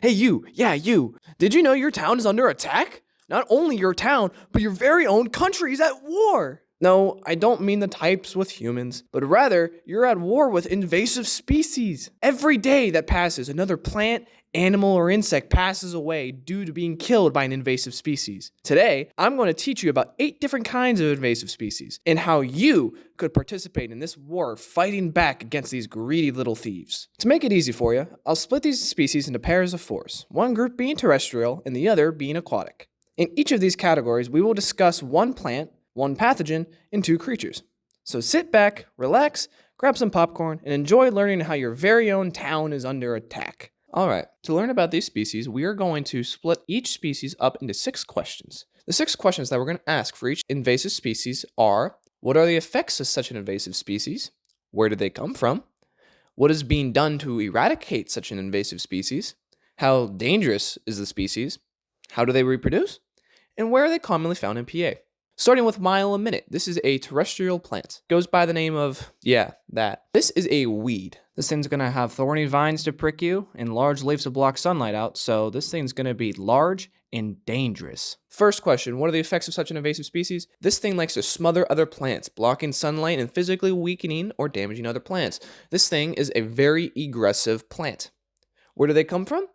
Hey, you. Yeah, you. Did you know your town is under attack? Not only your town, but your very own country is at war. No, I don't mean the types with humans, but rather you're at war with invasive species. Every day that passes, another plant, animal, or insect passes away due to being killed by an invasive species. Today, I'm going to teach you about 8 different kinds of invasive species and how you could participate in this war fighting back against these greedy little thieves. To make it easy for you, I'll split these species into pairs of 4s, one group being terrestrial and the other being aquatic. In each of these categories, we will discuss one plant, one pathogen, and 2 creatures. So sit back, relax, grab some popcorn, and enjoy learning how your very own town is under attack. Alright, to learn about these species, we are going to split each species up into 6 questions. The 6 questions that we're going to ask for each invasive species are: what are the effects of such an invasive species? Where did they come from? What is being done to eradicate such an invasive species? How dangerous is the species? How do they reproduce? And where are they commonly found in PA? Starting with mile a minute, this is a terrestrial plant. Goes by the name of, that. This is a weed. This thing's gonna have thorny vines to prick you and large leaves to block sunlight out, so this thing's gonna be large and dangerous. First question, what are the effects of such an invasive species? This thing likes to smother other plants, blocking sunlight and physically weakening or damaging other plants. This thing is a very aggressive plant. Where do they come from?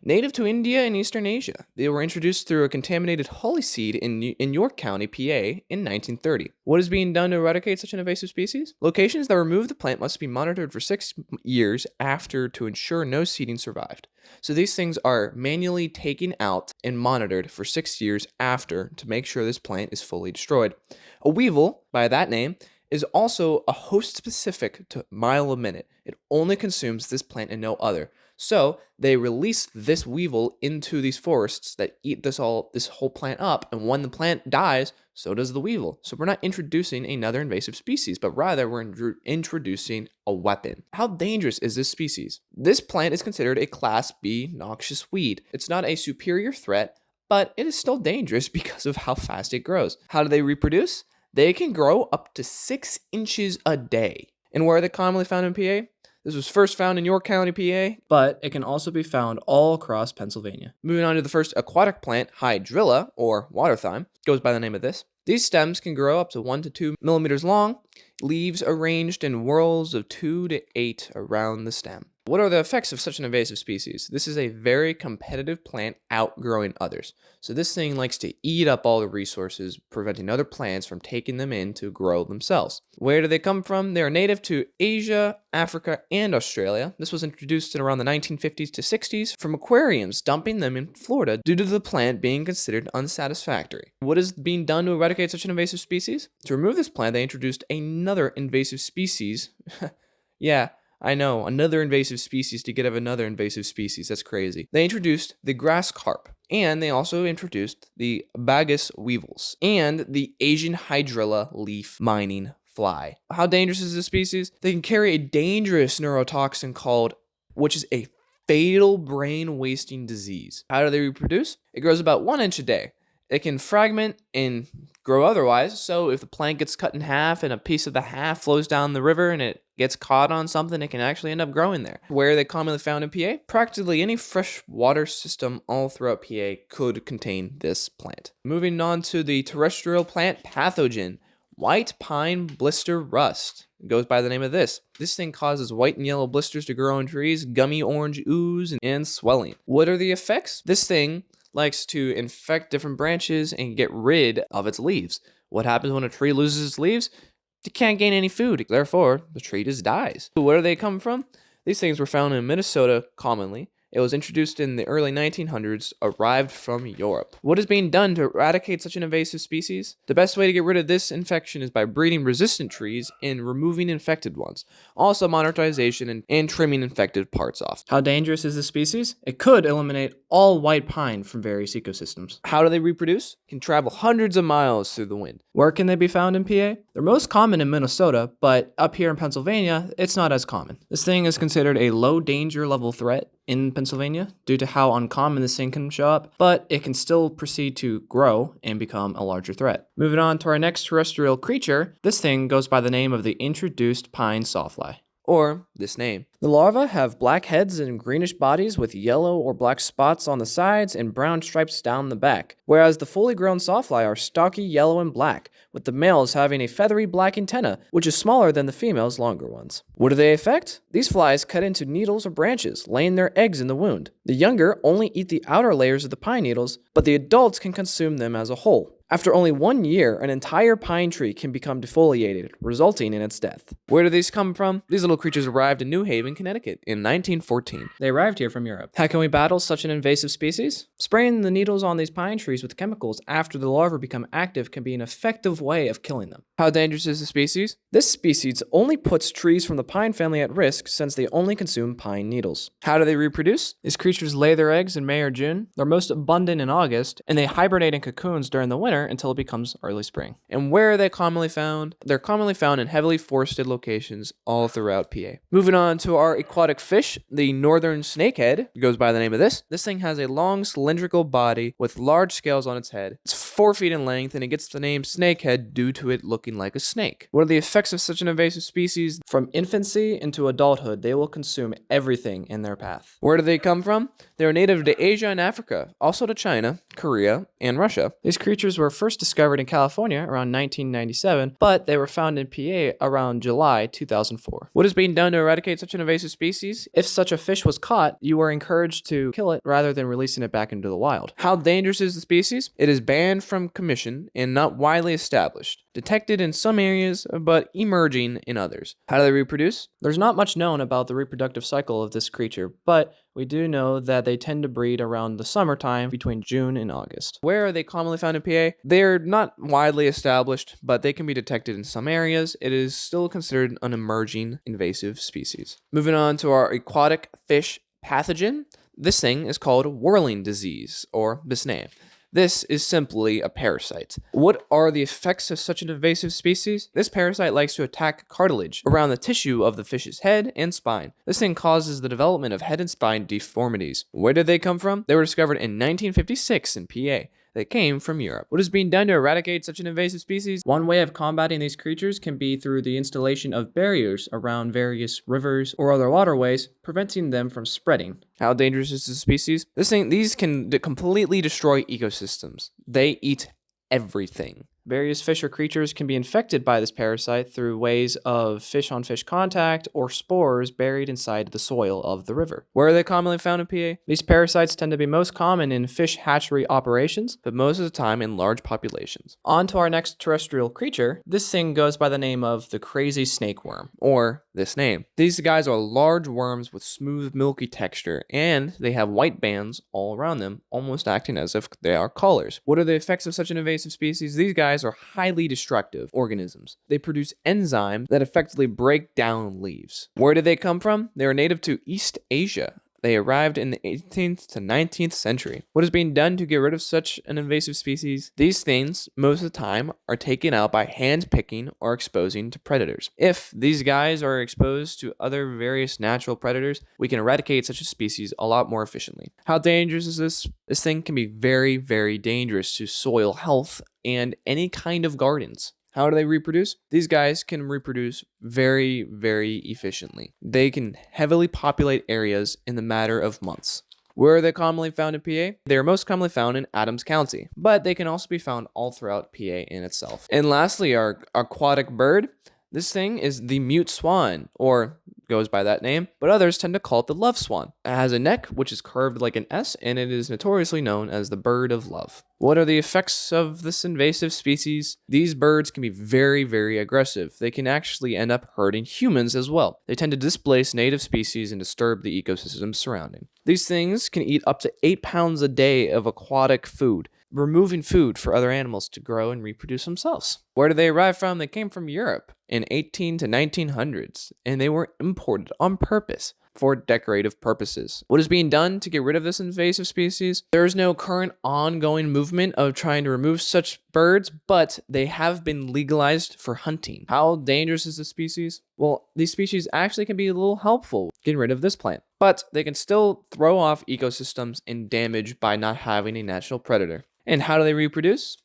Native to India and Eastern Asia. They were introduced through a contaminated holly seed in York County, PA in 1930. What is being done to eradicate such an invasive species? Locations that remove the plant must be monitored for 6 years after to ensure no seeding survived. So these things are manually taken out and monitored for 6 years after to make sure this plant is fully destroyed. A weevil, by that name, is also a host specific to mile a minute. It only consumes this plant and no other. So they release this weevil into these forests that eat this whole plant up, and when the plant dies, so does the weevil. So we're not introducing another invasive species, but rather we're introducing a weapon. How dangerous is this species? This plant is considered a Class B noxious weed. It's not a superior threat, but it is still dangerous because of how fast it grows. How do they reproduce? They can grow up to 6 inches a day. And where are they commonly found in PA? This was first found in York County, PA, but it can also be found all across Pennsylvania. Moving on to the first aquatic plant, Hydrilla, or water thyme, goes by the name of this. These stems can grow up to 1 to 2 millimeters long, leaves arranged in whorls of 2 to 8 around the stem. What are the effects of such an invasive species? This is a very competitive plant outgrowing others. So this thing likes to eat up all the resources, preventing other plants from taking them in to grow themselves. Where do they come from? They are native to Asia, Africa, and Australia. This was introduced in around the 1950s to 60s from aquariums dumping them in Florida due to the plant being considered unsatisfactory. What is being done to eradicate such an invasive species? To remove this plant, they introduced another invasive species. Yeah, I know, another invasive species to get of another invasive species. That's crazy. They introduced the grass carp, and they also introduced the Bagus weevils and the Asian Hydrilla leaf mining fly. How dangerous is this species? They can carry a dangerous neurotoxin which is a fatal brain wasting disease. How do they reproduce? It grows about 1 inch a day. It can fragment and grow otherwise, so if the plant gets cut in half and a piece of the half flows down the river and it gets caught on something, it can actually end up growing there. Where are they commonly found in PA? Practically any fresh water system all throughout PA could contain this plant. Moving on to the terrestrial plant pathogen, white pine blister rust. It goes by the name of this. This thing causes white and yellow blisters to grow on trees, gummy orange ooze, and swelling. What are the effects? This thing likes to infect different branches and get rid of its leaves. What happens when a tree loses its leaves? It can't gain any food. Therefore, the tree just dies. So where do they come from? These things were found in Minnesota commonly. It was introduced in the early 1900s, arrived from Europe. What is being done to eradicate such an invasive species? The best way to get rid of this infection is by breeding resistant trees and removing infected ones. Also monetization and trimming infected parts off. How dangerous is this species? It could eliminate all white pine from various ecosystems. How do they reproduce? Can travel hundreds of miles through the wind. Where can they be found in PA? They're most common in Minnesota, but up here in Pennsylvania, it's not as common. This thing is considered a low danger level threat in Pennsylvania due to how uncommon this thing can show up, but it can still proceed to grow and become a larger threat. Moving on to our next terrestrial creature, this thing goes by the name of the introduced pine sawfly. or this name. The larvae have black heads and greenish bodies with yellow or black spots on the sides and brown stripes down the back, whereas the fully grown sawfly are stocky yellow and black, with the males having a feathery black antenna, which is smaller than the female's longer ones. What do they affect? These flies cut into needles or branches, laying their eggs in the wound. The younger only eat the outer layers of the pine needles, but the adults can consume them as a whole. After only 1 year, an entire pine tree can become defoliated, resulting in its death. Where do these come from? These little creatures arrived in New Haven, Connecticut in 1914. They arrived here from Europe. How can we battle such an invasive species? Spraying the needles on these pine trees with chemicals after the larvae become active can be an effective way of killing them. How dangerous is the species? This species only puts trees from the pine family at risk since they only consume pine needles. How do they reproduce? These creatures lay their eggs in May or June. They're most abundant in August, and they hibernate in cocoons during the winter until it becomes early spring. And where are they commonly found? They're commonly found in heavily forested locations all throughout PA. Moving on to our aquatic fish, the northern snakehead goes by the name of this. This thing has a long cylindrical body with large scales on its head. It's 4 feet in length, and it gets the name snakehead due to it looking like a snake. What are the effects of such an invasive species? From infancy into adulthood, they will consume everything in their path. Where do they come from? They are native to Asia and Africa, also to China, Korea, and Russia. These creatures were first discovered in California around 1997, but they were found in PA around July 2004. What is being done to eradicate such an invasive species? If such a fish was caught, you were encouraged to kill it rather than releasing it back into the wild. How dangerous is the species? It is banned from commission and not widely established. Detected in some areas, but emerging in others. How do they reproduce? There's not much known about the reproductive cycle of this creature, but we do know that they tend to breed around the summertime between June and August. Where are they commonly found in PA? They're not widely established, but they can be detected in some areas. It is still considered an emerging invasive species. Moving on to our aquatic fish pathogen. This thing is called Whirling disease, or Bisnay. This is simply a parasite. What are the effects of such an invasive species? This parasite likes to attack cartilage around the tissue of the fish's head and spine. This thing causes the development of head and spine deformities. Where did they come from? They were discovered in 1956 in PA. They came from Europe. What is being done to eradicate such an invasive species? One way of combating these creatures can be through the installation of barriers around various rivers or other waterways, preventing them from spreading. How dangerous is the species? These can completely destroy ecosystems. They eat everything. Various fish or creatures can be infected by this parasite through ways of fish-on-fish contact or spores buried inside the soil of the river. Where are they commonly found in PA? These parasites tend to be most common in fish hatchery operations, but most of the time in large populations. On to our next terrestrial creature. This thing goes by the name of the crazy snake worm, or this name. These guys are large worms with smooth, milky texture, and they have white bands all around them, almost acting as if they are collars. What are the effects of such an invasive species? These guys are highly destructive organisms. They produce enzymes that effectively break down leaves. Where did they come from? They are native to East Asia. They arrived in the 18th to 19th century. What is being done to get rid of such an invasive species? These things, most of the time, are taken out by hand picking or exposing to predators. If these guys are exposed to other various natural predators, we can eradicate such a species a lot more efficiently. How dangerous is this? This thing can be very, very dangerous to soil health and any kind of gardens. How do they reproduce? These guys can reproduce very, very efficiently. They can heavily populate areas in the matter of months. Where are they commonly found in PA? They are most commonly found in Adams County, but they can also be found all throughout PA in itself. And lastly, our aquatic bird. This thing is the mute swan, or goes by that name, but others tend to call it the love swan. It has a neck which is curved like an S, and it is notoriously known as the bird of love. What are the effects of this invasive species? These birds can be very, very aggressive. They can actually end up hurting humans as well. They tend to displace native species and disturb the ecosystem surrounding. These things can eat up to 8 pounds a day of aquatic food, removing food for other animals to grow and reproduce themselves. Where did they arrive from? They came from Europe in 18 to 1900s, and they were imported on purpose for decorative purposes. What is being done to get rid of this invasive species? There is no current ongoing movement of trying to remove such birds, but they have been legalized for hunting. How dangerous is this species? Well, these species actually can be a little helpful getting rid of this plant, but they can still throw off ecosystems and damage by not having a natural predator. And how do they reproduce?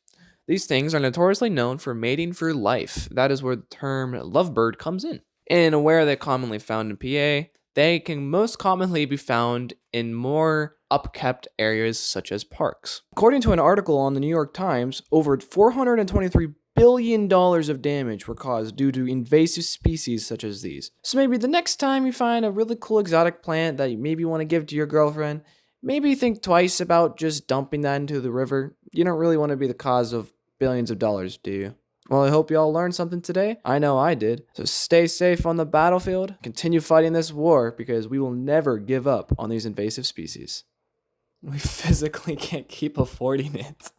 These things are notoriously known for mating for life. That is where the term lovebird comes in. And where they're commonly found in PA, they can most commonly be found in more upkept areas such as parks. According to an article on the New York Times, over $423 billion of damage were caused due to invasive species such as these. So maybe the next time you find a really cool exotic plant that you maybe want to give to your girlfriend, maybe think twice about just dumping that into the river. You don't really want to be the cause of billions of dollars, do you? Well, I hope you all learned something today. I know I did. So stay safe on the battlefield. Continue fighting this war because we will never give up on these invasive species. We physically can't keep affording it.